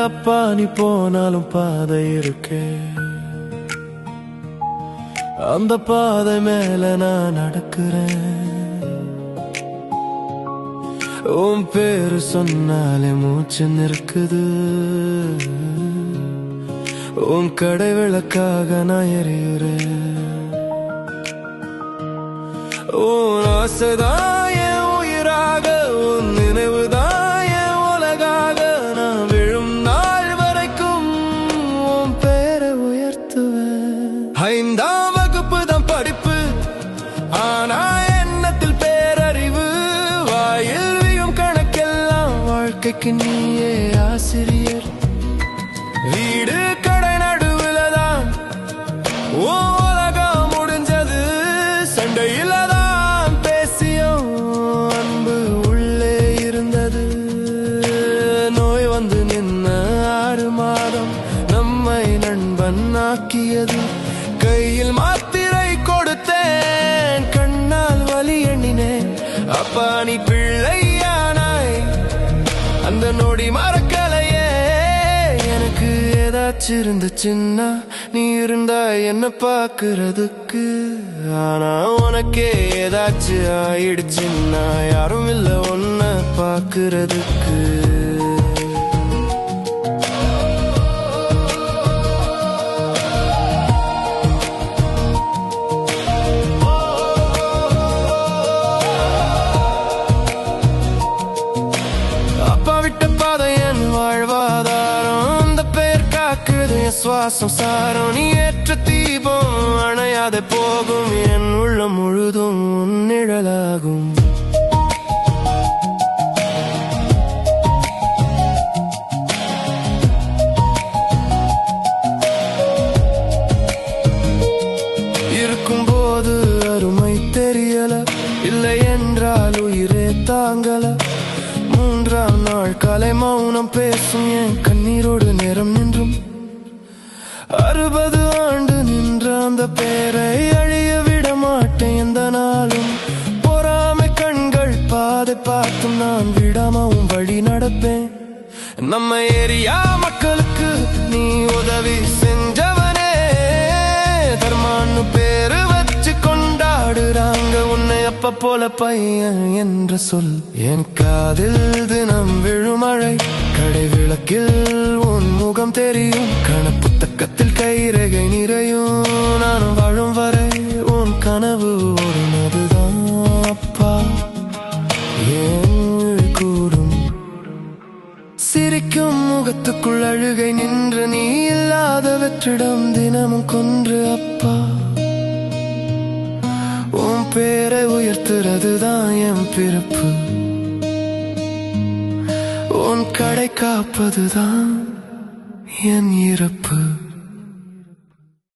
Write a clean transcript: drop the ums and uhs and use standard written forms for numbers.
அப்பா நீ போனாலும் பாதை இருக்கே, அந்த பாதை மேல நான் நடக்கிறேன். உன் பேரு சொன்னாலே மூச்சு நிற்குது. உன் கடை விளக்காக நான் எரியுறேன். உன் ஆசைதான் என் உயிராக, உன் நினைவுதான் என் உலகாக. நான் விழும் நாள் வரைக்கும் உன் பேரை உயர்த்துவேன். 5ஆம் வகுப்பு தான் படிப்பு, ஆனா எண்ணத்தில் பேரறிவு. வாயில் வியும் கணக்கெல்லாம் வாழ்க்கைக்கு நீயே ஆசிரியர். வீடு கடை நடுவுல தான் உலகம் முடிஞ்சது. சண்டையில தான் பேசியும் அன்பு உள்ளே இருந்தது. நோய் வந்து நின்ன 6 மாதம் நம்மை நண்பன் ஆக்கியது. கையில் மாத்திரை கொடுத்தேன், கண்ணால் வலி எண்ணினேன். அப்பா நீ பிள்ளையானாய், அந்த நொடி மறக்கலையே. எனக்கு ஏதாச்சும் இருந்துச்சுன்னா நீ இருந்தா என்ன பாக்குறதுக்கு. ஆனா உனக்கே ஏதாச்சும் ஆயிடுச்சுன்னா யாரும் இல்ல ஒன்ன பாக்குறதுக்கு. அப்பா விட்ட பாதை என் வாழ்வாதாரம், அந்த பெயர் காக்குது என் சுவாசம் சாரம். நீ ஏற்ற தீபம் அணையாத போகும், என் உள்ளம் முழுதும் நிழலாகும். இருக்கும்போது அருமை தெரியல, இல்லை என்றால் உயிரே தாங்கல. 3ஆம் நாள் காலை மௌனம் பேசும் என் கண்ணீரோடு நேரம் நின்றும். 60 ஆண்டு நின்ற அந்த பேரை அழிய விட மாட்டேன் எந்த நாளும். பொறாமை கண்கள் பாதை பார்த்தும் நான் விடாமவும் வழி நடப்பேன். நம்ம ஏரியா மக்களுக்கு நீ உதவி செஞ்சவனே, தர்மான்னு பேரு வச்சு கொண்டாடுறாங்க உன்னை. அப்ப போல பையன் என்ற சொல் என் காதில் தினம் விழுமழை. கடை விளக்கில் உன் முகம் தெரியும், கணப்புத்தக்கத்தில் கைரேகை நிறையும். நான் வாழும் வரை உன் கனவு ஓடுனதுதான் அப்பா ஏன் கூடும். சிரிக்கும் முகத்துக்குள் அழுகை நின்று, நீ இல்லாத வெற்றிடம் தினமும் கொன்று. அப்பா உன் பேரை உயர்த்துறதுதான் என் பிறப்பு, உன் கடை காப்பதுதான் என் இறப்பு.